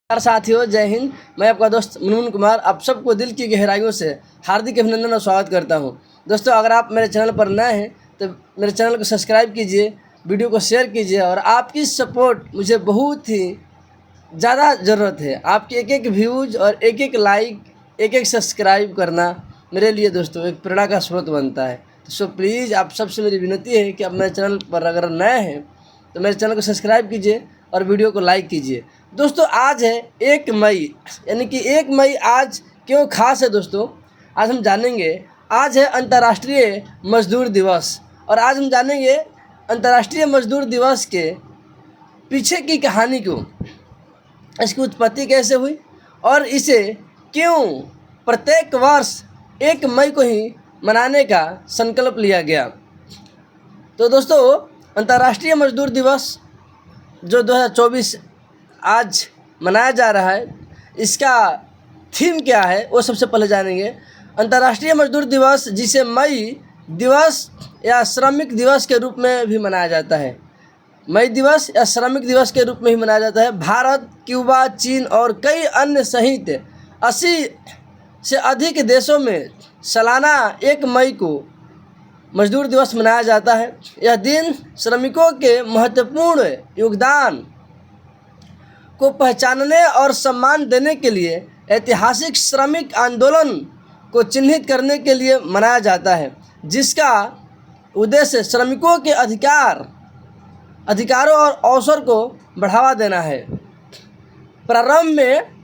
नमस्कार साथियों, जय हिंद। मैं आपका दोस्त मुनमुन कुमार आप सबको दिल की गहराइयों से हार्दिक अभिनंदन और स्वागत करता हूं। दोस्तों, अगर आप मेरे चैनल पर नए हैं तो मेरे चैनल को सब्सक्राइब कीजिए, वीडियो को शेयर कीजिए और आपकी सपोर्ट मुझे बहुत ही ज़्यादा ज़रूरत है। आपकी एक एक व्यूज़ और एक एक लाइक, एक एक सब्सक्राइब करना मेरे लिए दोस्तों एक प्रेरणा का स्रोत बनता है। तो प्लीज़ आप सबसे मेरी विनती है कि आप मेरे चैनल पर अगर नए हैं तो मेरे चैनल को सब्सक्राइब कीजिए और वीडियो को लाइक कीजिए। दोस्तों, आज है 1 मई, यानी कि 1 मई आज क्यों खास है दोस्तों, आज हम जानेंगे। आज है अंतर्राष्ट्रीय मजदूर दिवस और आज हम जानेंगे अंतर्राष्ट्रीय मजदूर दिवस के पीछे की कहानी को, इसकी उत्पत्ति कैसे हुई और इसे क्यों प्रत्येक वर्ष 1 मई को ही मनाने का संकल्प लिया गया। तो दोस्तों, अंतर्राष्ट्रीय मजदूर दिवस जो 2024 आज मनाया जा रहा है, इसका थीम क्या है वो सबसे पहले जानेंगे। अंतर्राष्ट्रीय मजदूर दिवस, जिसे मई दिवस या श्रमिक दिवस के रूप में भी मनाया जाता है, मई दिवस या श्रमिक दिवस के रूप में ही मनाया जाता है। भारत, क्यूबा, चीन और कई अन्य सहित 80 से अधिक देशों में सालाना 1 मई को मजदूर दिवस मनाया जाता है। यह दिन श्रमिकों के महत्वपूर्ण योगदान को पहचानने और सम्मान देने के लिए ऐतिहासिक श्रमिक आंदोलन को चिन्हित करने के लिए मनाया जाता है, जिसका उद्देश्य श्रमिकों के अधिकारों और अवसर को बढ़ावा देना है। प्रारंभ में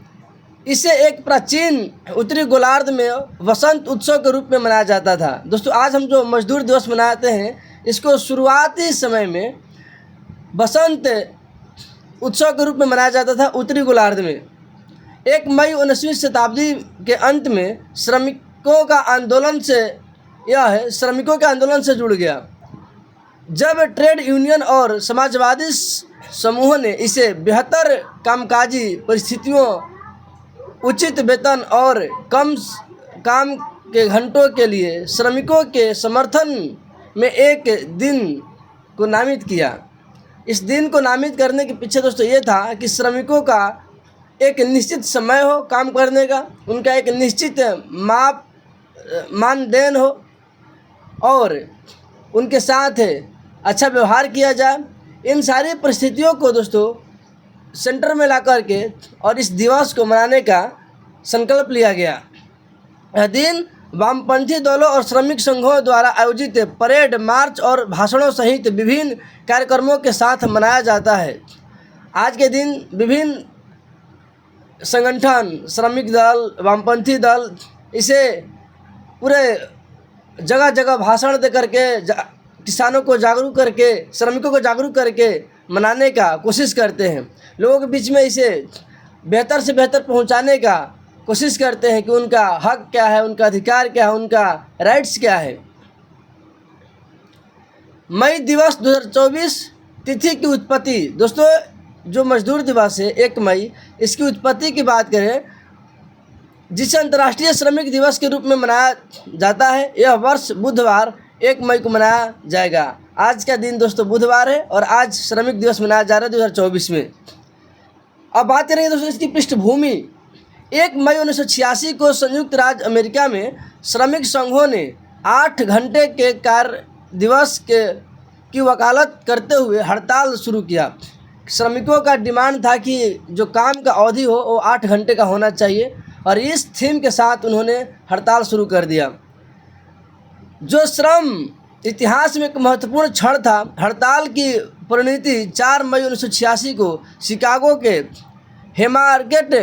इसे एक प्राचीन उत्तरी गोलार्ध में वसंत उत्सव के रूप में मनाया जाता था। दोस्तों, आज हम जो मजदूर दिवस मनाते हैं, इसको शुरुआती समय में वसंत उत्सव के रूप में मनाया जाता था उत्तरी गोलार्ध में। 1 मई 19वीं शताब्दी के अंत में श्रमिकों के आंदोलन से जुड़ गया, जब ट्रेड यूनियन और समाजवादी समूहों ने इसे बेहतर कामकाजी परिस्थितियों, उचित वेतन और कम काम के घंटों के लिए श्रमिकों के समर्थन में एक दिन को नामित किया। इस दिन को नामित करने के पीछे दोस्तों ये था कि श्रमिकों का एक निश्चित समय हो काम करने का, उनका एक निश्चित मानदेन हो और उनके साथ अच्छा व्यवहार किया जाए। इन सारी परिस्थितियों को दोस्तों सेंटर में ला करके और इस दिवस को मनाने का संकल्प लिया गया। यह दिन वामपंथी दलों और श्रमिक संघों द्वारा आयोजित परेड, मार्च और भाषणों सहित विभिन्न कार्यक्रमों के साथ मनाया जाता है। आज के दिन विभिन्न संगठन, श्रमिक दल, वामपंथी दल इसे पूरे जगह जगह भाषण दे करके किसानों को जागरूक करके, श्रमिकों को जागरूक करके मनाने का कोशिश करते हैं। लोगों के बीच में इसे बेहतर से बेहतर पहुंचाने का कोशिश करते हैं कि उनका हक क्या है, उनका अधिकार क्या है, उनका राइट्स क्या है। मई दिवस 2024 तिथि की उत्पत्ति। दोस्तों, जो मजदूर दिवस है 1 मई, इसकी उत्पत्ति की बात करें, जिसे अंतर्राष्ट्रीय श्रमिक दिवस के रूप में मनाया जाता है, यह वर्ष बुधवार 1 मई को मनाया जाएगा। आज का दिन दोस्तों बुधवार है और आज श्रमिक दिवस मनाया जा रहा है 2024 में। अब बात करेंगे दोस्तों इसकी पृष्ठभूमि। 1 मई 1986 को संयुक्त राज्य अमेरिका में श्रमिक संघों ने 8 घंटे के कार्य दिवस की वकालत करते हुए हड़ताल शुरू किया। श्रमिकों का डिमांड था कि जो काम का अवधि हो वो 8 घंटे का होना चाहिए और इस थीम के साथ उन्होंने हड़ताल शुरू कर दिया। जो श्रम इतिहास में एक महत्वपूर्ण क्षण था, हड़ताल की परिणति 4 मई 1986 को शिकागो के हैमार्केट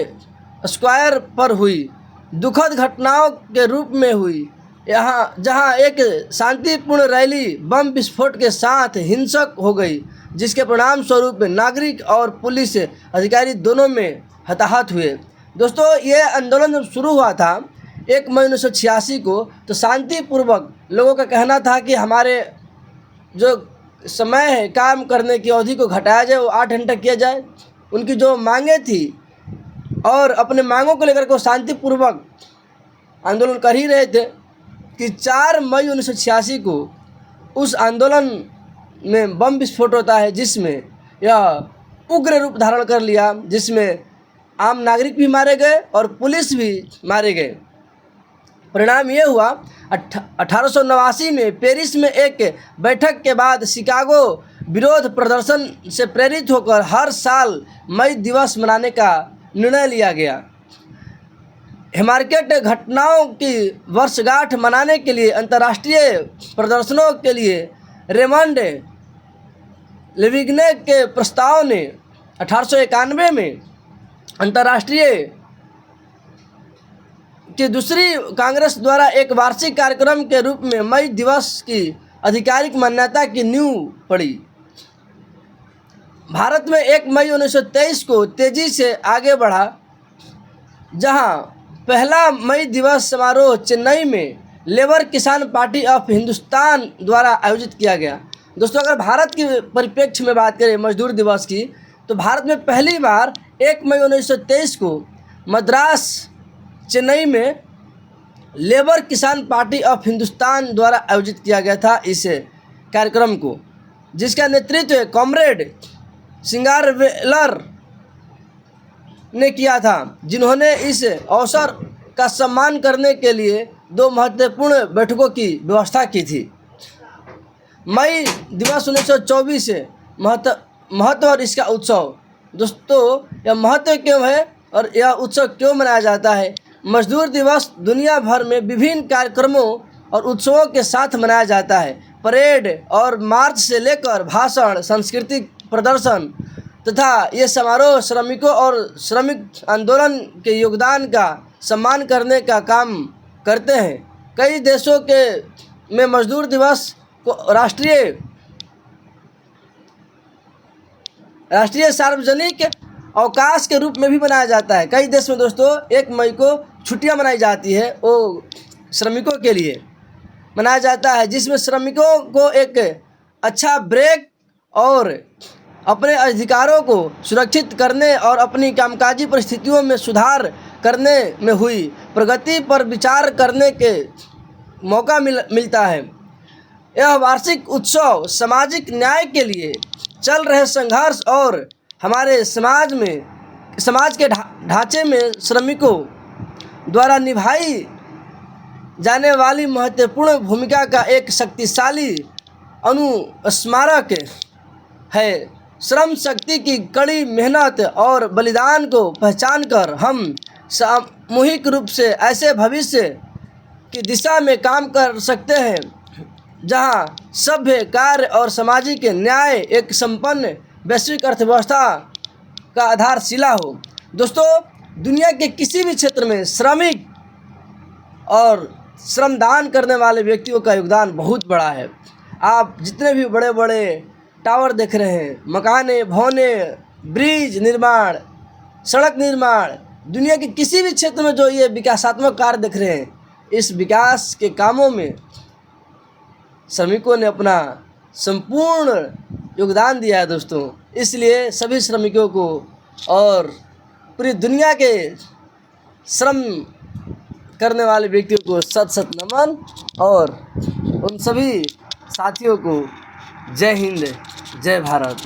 स्क्वायर पर हुई दुखद घटनाओं के रूप में हुई, जहां एक शांतिपूर्ण रैली बम विस्फोट के साथ हिंसक हो गई, जिसके परिणाम स्वरूप नागरिक और पुलिस अधिकारी दोनों में हताहत हुए। दोस्तों, ये आंदोलन जब शुरू हुआ था 1 मई 1986 को, तो शांतिपूर्वक लोगों का कहना था कि हमारे जो समय है काम करने की अवधि को घटाया जाए, वो 8 घंटा किया जाए। उनकी जो मांगें थी और अपने मांगों को लेकर के शांतिपूर्वक आंदोलन कर ही रहे थे कि 4 मई 1986 को उस आंदोलन में बम विस्फोट होता है, जिसमें यह उग्र रूप धारण कर लिया, जिसमें आम नागरिक भी मारे गए और पुलिस भी मारे गए। परिणाम ये हुआ 1889 में पेरिस में एक बैठक के बाद शिकागो विरोध प्रदर्शन से प्रेरित होकर हर साल मई दिवस मनाने का निर्णय लिया गया। हैमार्केट घटनाओं की वर्षगांठ मनाने के लिए अंतर्राष्ट्रीय प्रदर्शनों के लिए रेमंड लेविग्ने के प्रस्ताव ने 1891 में अंतर्राष्ट्रीय की दूसरी कांग्रेस द्वारा एक वार्षिक कार्यक्रम के रूप में मई दिवस की आधिकारिक मान्यता की नींव पड़ी। भारत में 1 मई 1923 को तेजी से आगे बढ़ा, जहां पहला मई दिवस समारोह चेन्नई में लेबर किसान पार्टी ऑफ हिंदुस्तान द्वारा आयोजित किया गया। दोस्तों, अगर भारत के परिप्रेक्ष्य में बात करें मजदूर दिवस की, तो भारत में पहली बार 1 मई 1923 को मद्रास चेन्नई में लेबर किसान पार्टी ऑफ हिंदुस्तान द्वारा आयोजित किया गया था इस कार्यक्रम को, जिसका नेतृत्व कॉमरेड सिंगारवेलर ने किया था, जिन्होंने इस अवसर का सम्मान करने के लिए 2 महत्वपूर्ण बैठकों की व्यवस्था की थी। मई दिवस 1924 महत्व और इसका उत्सव। दोस्तों, यह महत्व क्यों है और यह उत्सव क्यों मनाया जाता है? मजदूर दिवस दुनिया भर में विभिन्न कार्यक्रमों और उत्सवों के साथ मनाया जाता है। परेड और मार्च से लेकर भाषण, सांस्कृतिक प्रदर्शन तथा ये समारोह श्रमिकों और श्रमिक आंदोलन के योगदान का सम्मान करने का काम करते हैं। कई देशों में मजदूर दिवस को राष्ट्रीय सार्वजनिक अवकाश के रूप में भी मनाया जाता है। कई देश में दोस्तों 1 मई को छुट्टियां मनाई जाती है, वो श्रमिकों के लिए मनाया जाता है, जिसमें श्रमिकों को एक अच्छा ब्रेक और अपने अधिकारों को सुरक्षित करने और अपनी कामकाजी परिस्थितियों में सुधार करने में हुई प्रगति पर विचार करने के मौका मिलता है। यह वार्षिक उत्सव सामाजिक न्याय के लिए चल रहे संघर्ष और हमारे समाज के ढांचे में श्रमिकों द्वारा निभाई जाने वाली महत्वपूर्ण भूमिका का एक शक्तिशाली अनुस्मारक है। श्रम शक्ति की कड़ी मेहनत और बलिदान को पहचान कर हम सामूहिक रूप से ऐसे भविष्य की दिशा में काम कर सकते हैं, जहां सभ्य कार्य और सामाजिक न्याय एक संपन्न वैश्विक अर्थव्यवस्था का आधारशिला हो। दोस्तों, दुनिया के किसी भी क्षेत्र में श्रमिक और श्रमदान करने वाले व्यक्तियों का योगदान बहुत बड़ा है। आप जितने भी बड़े बड़े टावर देख रहे हैं, मकाने, भवने, ब्रिज निर्माण, सड़क निर्माण, दुनिया के किसी भी क्षेत्र में जो ये विकासात्मक कार्य देख रहे हैं, इस विकास के कामों में श्रमिकों ने अपना संपूर्ण योगदान दिया है दोस्तों। इसलिए सभी श्रमिकों को और पूरी दुनिया के श्रम करने वाले व्यक्तियों को सत सत नमन, और उन सभी साथियों को जय हिंद, जय भारत।